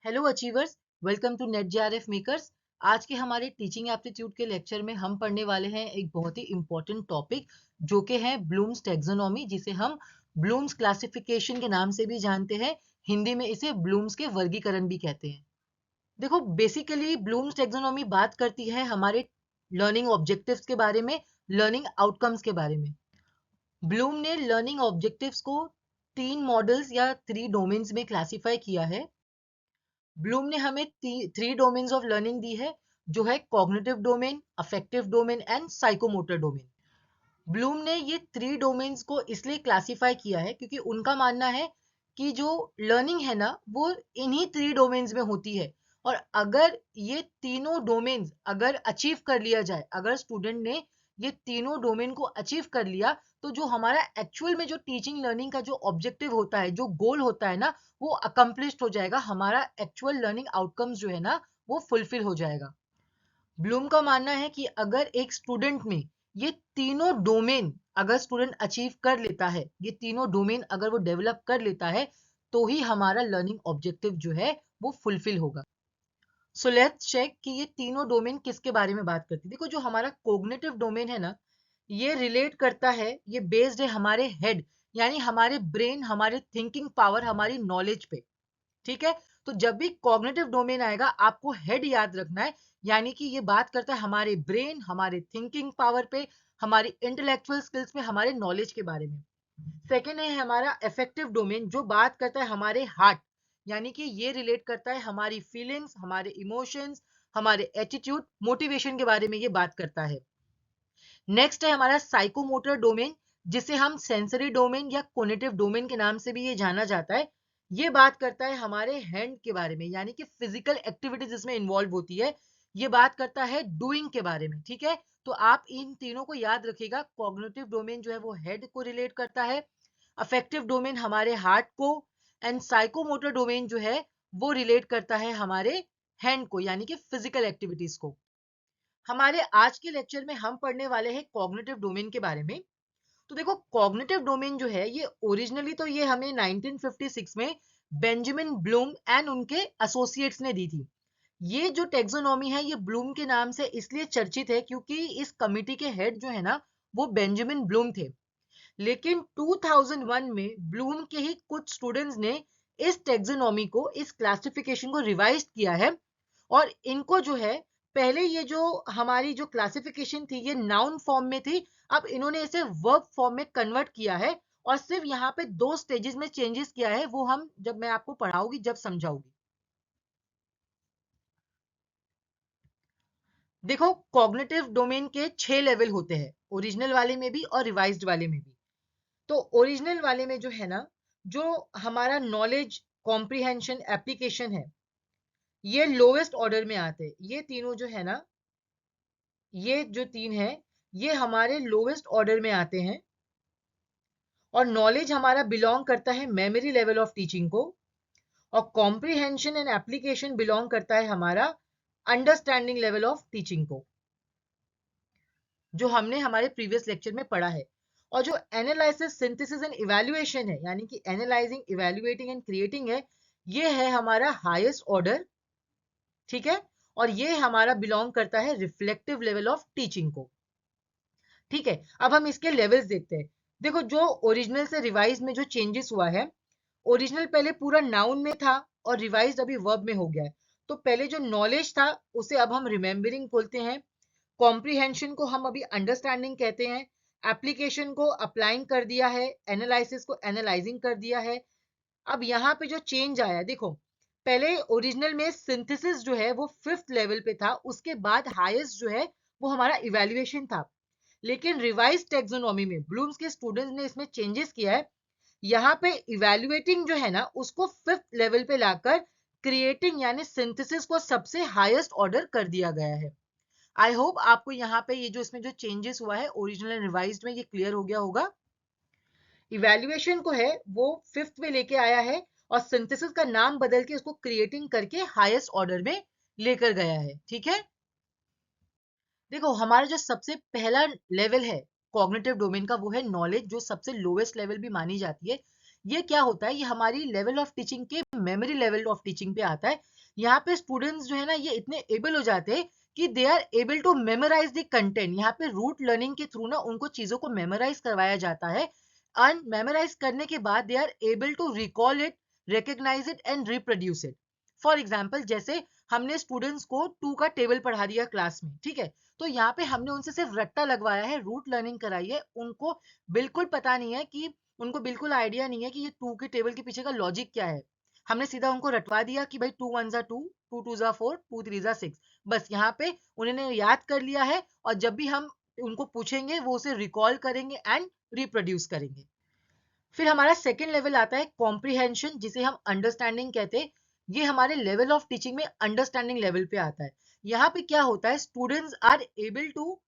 Hello achievers, welcome to NET JRF makers. आज के हमारे टीचिंग एप्टीट्यूड के लेक्चर में हम पढ़ने वाले हैं एक बहुत ही इंपॉर्टेंट टॉपिक जो कि है ब्लूम्स टैक्सोनॉमी, जिसे हम ब्लूम्स क्लासिफिकेशन के नाम से भी जानते हैं। हिंदी में इसे ब्लूम्स के वर्गीकरण भी कहते हैं। देखो, बेसिकली ब्लूम्स टैक्सोनॉमी बात करती है हमारे लर्निंग ऑब्जेक्टिव्स के बारे में, लर्निंग आउटकम्स के बारे में। ब्लूम ने लर्निंग ऑब्जेक्टिव्स को तीन मॉडल्स या थ्री डोमेन्स में क्लासिफाई किया है। ब्लूम ने हमें थ्री डोमेन्स ऑफ लर्निंग दी है, जो है cognitive domain, affective domain and psychomotor domain. Bloom ने ये थ्री डोमेन्स को इसलिए क्लासिफाई किया है क्योंकि उनका मानना है कि जो लर्निंग है ना, वो इन्हीं थ्री डोमेन्स में होती है। और अगर ये तीनों डोमेन्स अगर अचीव कर लिया जाए, अगर स्टूडेंट ने ये तीनों डोमेन को अचीव कर लिया, तो जो हमारा एक्चुअल में जो टीचिंग लर्निंग का जो ऑब्जेक्टिव होता है, जो गोल होता है ना, वो अकम्प्लिश्ड हो जाएगा। हमारा एक्चुअल लर्निंग आउटकम्स जो है ना, वो फुलफिल हो जाएगा। ब्लूम का मानना है कि अगर एक स्टूडेंट में ये तीनों डोमेन अगर स्टूडेंट अचीव कर लेता है, ये तीनों डोमेन अगर वो डेवलप कर लेता है, तो ही हमारा लर्निंग ऑब्जेक्टिव जो है वो फुलफिल होगा। सो लेट्स चेक कि ये तीनों डोमेन किसके बारे में बात करती है। देखो, जो हमारा कोग्निटिव डोमेन है ना, ये रिलेट करता है, ये बेस्ड है हमारे हेड, यानी हमारे ब्रेन, हमारे थिंकिंग पावर, हमारी नॉलेज पे। ठीक है, तो जब भी कॉग्निटिव डोमेन आएगा, आपको हेड याद रखना है, यानी कि ये बात करता है हमारे ब्रेन, हमारे थिंकिंग पावर पे, हमारी इंटेलेक्चुअल स्किल्स पे, हमारे नॉलेज के बारे में। सेकेंड है हमारा अफेक्टिव डोमेन, जो बात करता है हमारे हार्ट, यानी कि ये रिलेट करता है हमारी फीलिंग्स, हमारे इमोशंस, हमारे एटीट्यूड, मोटिवेशन के बारे में ये बात करता है। नेक्स्ट है हमारा साइकोमोटर डोमेन, जिसे हम सेंसरी डोमेन या कोग्निटिव डोमेन के नाम से भी ये जाना जाता है। ये बात करता है हमारे हैंड के बारे में, यानी कि फिजिकल एक्टिविटीज इसमें इन्वॉल्व होती है। ये बात करता है डूइंग के बारे में। ठीक है, तो आप इन तीनों को याद रखिएगा। कॉग्निटिव डोमेन जो है वो हेड को रिलेट करता है, अफेक्टिव डोमेन हमारे हार्ट को, एंड साइकोमोटर डोमेन जो है वो रिलेट करता है हमारे हैंड को, यानी कि फिजिकल एक्टिविटीज को। हमारे आज के लेक्चर में हम पढ़ने वाले हैं कॉग्निटिव डोमेन के बारे में। तो देखो, कॉग्निटिव डोमेन जो है ये ओरिजिनली तो ये हमें 1956 में बेंजामिन ब्लूम एंड उनके एसोसिएट्स ने दी थी। ये जो टेक्सोनॉमी है ये ब्लूम के नाम से इसलिए चर्चित है क्योंकि इस कमिटी के हेड जो है ना, वो बेंजामिन ब्लूम थे। लेकिन 2001 में ब्लूम के ही कुछ स्टूडेंट्स ने इस टेक्सोनॉमी को, इस क्लासिफिकेशन को रिवाइज किया है। और इनको जो है, पहले ये जो हमारी जो क्लासिफिकेशन थी ये नाउन फॉर्म में थी, अब इन्होंने इसे वर्ब फॉर्म में कन्वर्ट किया है। और सिर्फ यहाँ पे दो स्टेजेस में चेंजेस किया है, वो हम जब मैं आपको पढ़ाऊंगी, जब समझाऊंगी। देखो, कॉग्निटिव डोमेन के 6 लेवल होते हैं, ओरिजिनल वाले में भी और रिवाइज्ड वाले में भी। तो ओरिजिनल वाले में जो है ना, जो हमारा नॉलेज, कॉम्प्रिहेंशन, एप्लीकेशन है, ये लोवेस्ट ऑर्डर में आते हैं। ये तीनों जो है ना, ये जो तीन है, ये हमारे लोवेस्ट ऑर्डर में आते हैं। और नॉलेज हमारा बिलोंग करता है मेमोरी लेवल ऑफ टीचिंग को, और कॉम्प्रिहेंशन एंड एप्लीकेशन बिलोंग करता है हमारा अंडरस्टैंडिंग लेवल ऑफ टीचिंग को, जो हमने हमारे प्रीवियस लेक्चर में पढ़ा है। और जो एनालिसिस, सिंथेसिस एंड इवैल्यूएशन है, यानी कि एनालाइजिंग, इवैल्यूएटिंग एंड क्रिएटिंग है, ये है हमारा हाईएस्ट ऑर्डर। ठीक है, और ये हमारा बिलोंग करता है रिफ्लेक्टिव लेवल ऑफ टीचिंग को। ठीक है, अब हम इसके लेवल्स देखते हैं। देखो, जो ओरिजिनल से रिवाइज में जो चेंजेस हुआ है, ओरिजिनल पहले पूरा नाउन में था और रिवाइज अभी वर्ब में हो गया है। तो पहले जो नॉलेज था उसे अब हम रिमेम्बरिंग बोलते हैं, कॉम्प्रिहेंशन को हम अभी अंडरस्टैंडिंग कहते हैं, एप्लीकेशन को अप्लाइंग कर दिया है, एनालिसिस को एनालाइजिंग कर दिया है। अब यहाँ पे जो चेंज आया, देखो, पहले ओरिजिनल में सिंथेसिस जो है वो 5th लेवल पे था, उसके बाद हाईएस्ट जो है वो हमारा इवैल्यूएशन था। लेकिन रिवाइज टेक्सोनॉमी में ब्लूम्स के स्टूडेंट्स ने इसमें चेंजेस किया है। यहाँ पे इवैल्यूएटिंग जो है ना, उसको 5th लेवल पे लाकर क्रिएटिंग यानी सिंथेसिस को सबसे हाईएस्ट ऑर्डर कर दिया गया है। आई होप आपको यहाँ पे ये जो इसमें जो चेंजेस हुआ है ओरिजिनल एंड रिवाइज्ड में, ये क्लियर हो गया होगा। इवैल्यूएशन को है वो 5th में लेके आया है, और सिंथेसिस का नाम बदल के उसको क्रिएटिंग करके हाईएस्ट ऑर्डर में लेकर गया है। ठीक है, देखो, हमारा जो सबसे पहला लेवल है कॉग्निटिव डोमेन का, वो है नॉलेज, जो सबसे लोवेस्ट लेवल भी मानी जाती है। ये क्या होता है, ये हमारी लेवल ऑफ टीचिंग के मेमोरी लेवल ऑफ टीचिंग पे आता है। यहाँ पे स्टूडेंट्स जो है ना ये इतने एबल हो जाते हैं कि they are able to memorise the content. यहाँ पे रूट लर्निंग के थ्रू ना उनको चीजों को मेमोराइज करवाया जाता है, एंड मेमोराइज करने के बाद they are able to recall it, recognise it and reproduce it. For example, जैसे हमने स्टूडेंट्स को 2 का टेबल पढ़ा दिया क्लास में, ठीक है, तो यहाँ पे हमने उनसे सिर्फ रट्टा लगवाया है, रूट लर्निंग कराई है, उनको बिल्कुल पता नहीं है कि, उनको बिल्कुल आइडिया नहीं है कि ये 2 के टेबल के पीछे का लॉजिक क्या है। हमने सीधा उनको रटवा दिया कि भाई 2 1 2, 2 2 4, 2 3 6, बस यहाँ पे उन्होंने याद कर लिया है, और जब भी हम उनको पूछेंगे वो उसे रिकॉल करेंगे एंड रिप्रोड्यूस करेंगे। फिर हमारा सेकेंड लेवल आता है कॉम्प्रिहेंशन, जिसे हम अंडरस्टैंडिंग कहते हैं। ये हमारे लेवल ऑफ टीचिंग में अंडरस्टैंडिंग लेवल पे आता है। यहाँ पे क्या होता है, students are able to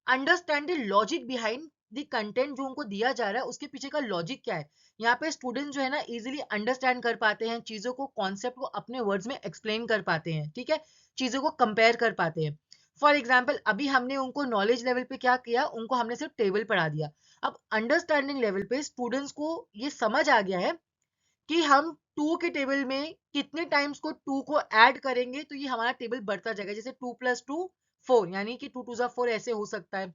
understand the logic behind the content, जो उनको दिया जा रहा है उसके पीछे का लॉजिक क्या है। यहाँ पे स्टूडेंट जो है ना इजीली अंडरस्टैंड कर पाते हैं चीजों को, कॉन्सेप्ट को अपने वर्ड्स में एक्सप्लेन कर पाते हैं, ठीक है, चीजों को कंपेयर कर पाते हैं। फॉर एग्जाम्पल, अभी हमने उनको नॉलेज लेवल पे क्या किया, उनको हमने सिर्फ टेबल पढ़ा दिया। अब अंडरस्टैंडिंग लेवल पे स्टूडेंट्स को ये समझ आ गया है कि हम 2 के टेबल में कितने टाइम्स को 2 को ऐड करेंगे तो ये हमारा टेबल बढ़ता जाएगा। जैसे 2 + 2 4, यानी कि 2 2 4 ऐसे हो सकता है।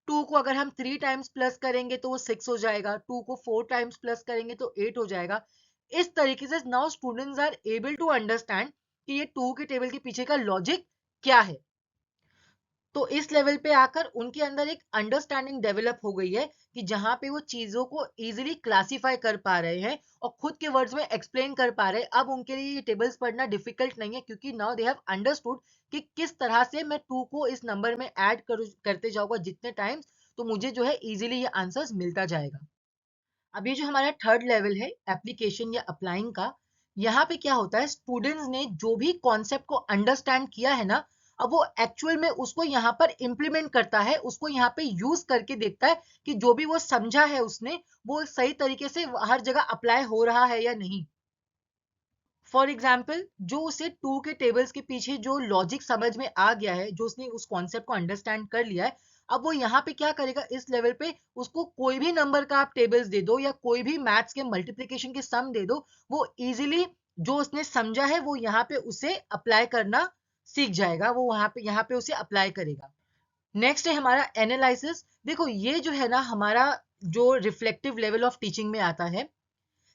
2 को अगर हम 3 टाइम्स प्लस करेंगे तो वो 6 हो जाएगा, 2 को 4 टाइम्स प्लस करेंगे तो 8 हो जाएगा। इस तरीके से now students are able to understand कि ये 2 के टेबल के पीछे का लॉजिक क्या है। तो इस लेवल पे आकर उनके अंदर एक अंडरस्टैंडिंग डेवलप हो गई है कि जहां पे वो चीजों को इजीली क्लासिफाई कर पा रहे हैं और खुद के वर्ड्स में एक्सप्लेन कर पा रहे हैं। अब उनके लिए ये टेबल्स पढ़ना डिफिकल्ट नहीं है, क्योंकि नाउ दे हैव अंडरस्टूड कि किस तरह से मैं 2 को इस नंबर में ऐड करते जाऊंगा जितने टाइम्स, तो मुझे जो है इजीली ये आंसर्स मिलता जाएगा। अब ये जो हमारा थर्ड लेवल है एप्लीकेशन या अप्लाइंग का, यहाँ पे क्या होता है, स्टूडेंट्स ने जो भी कॉन्सेप्ट को अंडरस्टैंड किया है ना, अब वो एक्चुअल में उसको यहाँ पर इम्प्लीमेंट करता है, उसको यहाँ पे यूज करके देखता है कि जो भी वो समझा है उसने, वो सही तरीके से हर जगह अप्लाई हो रहा है या नहीं। फॉर एग्जाम्पल, जो उसे 2 के टेबल्स के पीछे जो लॉजिक समझ में आ गया है, जो उसने उस कॉन्सेप्ट को अंडरस्टैंड कर लिया है, अब वो यहाँ पे क्या करेगा, इस लेवल पे उसको कोई भी नंबर का आप टेबल्स दे दो या कोई भी मैथ्स के मल्टीप्लिकेशन के सम दे दो, वो इजीली जो उसने समझा है वो यहाँ पे उसे अप्लाई करना सीख जाएगा, वो यहाँ पे उसे अप्लाई करेगा। नेक्स्ट है हमारा एनालिसिस। देखो ये जो है ना हमारा जो रिफ्लेक्टिव लेवल ऑफ टीचिंग में आता है,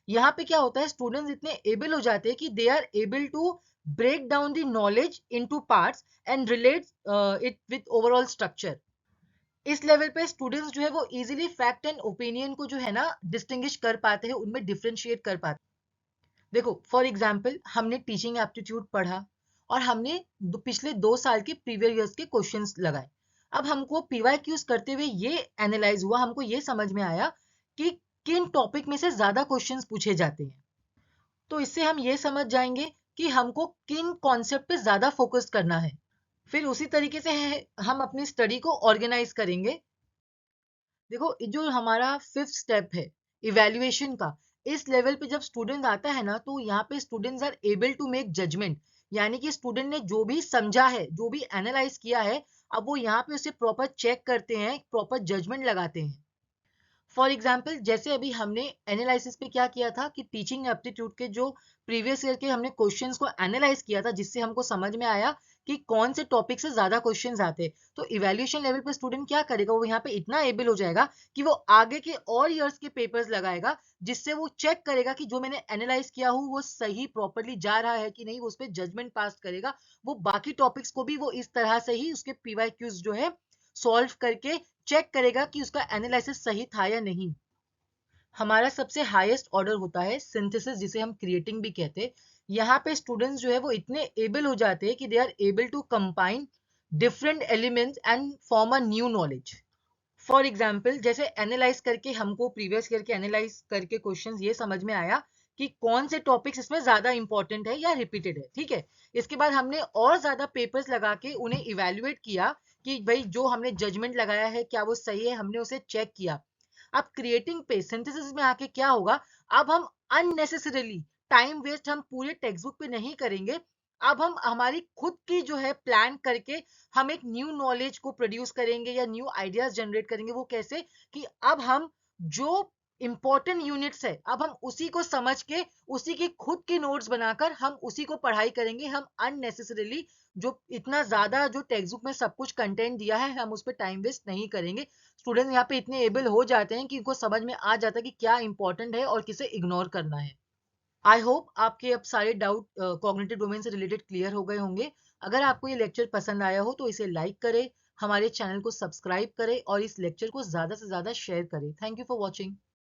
यहाँ पे क्या होता है, स्टूडेंट्स इतने एबल हो जाते हैं कि they are able to break down the knowledge into parts and relate it with overall structure. इस लेवल पे स्टूडेंट्स जो है वो इजीली फैक्ट एंड ओपिनियन को जो है ना डिस्टिंग्विश कर पाते हैं, उनमें डिफरेंशिएट कर पाते हैं। देखो फॉर एग्जांपल, हमने टीचिंग एप्टीट्यूड पढ़ा और हमने पिछले 2 साल के प्रीवियस ईयर्स के क्वेश्चंस लगाए। अब हमको पीवाईक्यूज करते हुए ये एनालाइज हुआ, हमको ये समझ में आया कि किन टॉपिक में से ज्यादा क्वेश्चंस पूछे जाते हैं। तो इससे हम ये समझ जाएंगे कि हमको किन कॉन्सेप्ट पे ज्यादा फोकस करना है। फिर उसी तरीके से हम अपनी स्टडी को ऑर्गेनाइज करेंगे। देखो जो हमारा फिफ्थ स्टेप है इवैल्यूएशन का, इस लेवल पे जब स्टूडेंट आता है ना तो यहाँ पे students are able to make judgement, यानी कि स्टूडेंट ने जो भी समझा है, जो भी एनालाइज किया है, अब वो यहाँ पे उसे प्रॉपर चेक करते हैं, प्रॉपर जजमेंट लगाते हैं। फॉर एग्जाम्पल, जैसे अभी हमने एनालिसिस पे क्या किया था कि टीचिंग एप्टीट्यूड के जो प्रीवियस ईयर के हमने क्वेश्चंस को एनालाइज किया था, जिससे हमको समझ में आया कि कौन से टॉपिक से ज्यादा क्वेश्चंस आते हैं। तो इवैल्यूएशन लेवल पे स्टूडेंट क्या करेगा, वो यहाँ पे इतना एबल हो जाएगा कि वो आगे के और ईयर्स के पेपर्स लगाएगा, जिससे वो चेक करेगा कि जो मैंने एनालाइज किया हूँ वो सही प्रॉपरली जा रहा है कि नहीं, वो उस पर जजमेंट पास करेगा। वो बाकी टॉपिक्स को भी वो इस तरह से ही उसके पीवाईक्यूज जो है सॉल्व करके चेक करेगा कि उसका एनालिसिस सही था या नहीं। हमारा सबसे हाईएस्ट ऑर्डर होता है सिंथेसिस, जिसे हम क्रिएटिंग भी कहते हैं। यहाँ पे स्टूडेंट्स जो है वो इतने एबल हो जाते हैं कि they are able to combine different elements and form a new knowledge. For example, जैसे एनालाइज करके हमको प्रीवियस ईयर के एनालाइज करके क्वेश्चंस ये समझ में आया कि कौन से टॉपिक्स इसमें ज्यादा इंपॉर्टेंट है या रिपीटेड है, ठीक है। इसके बाद हमने और ज्यादा पेपर्स लगा के उन्हें इवेल्युएट किया कि भाई जो हमने जजमेंट लगाया है क्या वो सही है, हमने उसे चेक किया। अब क्रिएटिंग पे सिंथेसिस में आके क्या होगा, अब हम अननेसेसरीली टाइम वेस्ट हम पूरे टेक्स्ट बुक पे नहीं करेंगे। अब हम हमारी खुद की जो है प्लान करके हम एक न्यू नॉलेज को प्रोड्यूस करेंगे या न्यू आइडियाज जनरेट करेंगे। वो कैसे कि अब हम जो इंपॉर्टेंट यूनिट्स है, अब हम उसी को समझ के उसी की खुद के नोट्स बनाकर हम उसी को पढ़ाई करेंगे। हम अननेसेसरीली जो इतना ज्यादा जो टेक्स्ट बुक में सब कुछ कंटेंट दिया है हम उस पर टाइम वेस्ट नहीं करेंगे। स्टूडेंट्स यहाँ पे इतने एबल हो जाते हैं कि उनको समझ में आ जाता है कि क्या इंपॉर्टेंट है और किसे इग्नोर करना है। आई होप आपके अब सारे डाउट कॉग्निटिव डोमेन से रिलेटेड क्लियर हो गए होंगे। अगर आपको ये लेक्चर पसंद आया हो तो इसे लाइक करें, हमारे चैनल को सब्सक्राइब करें और इस लेक्चर को ज्यादा से ज्यादा शेयर करें। Thank you for watching.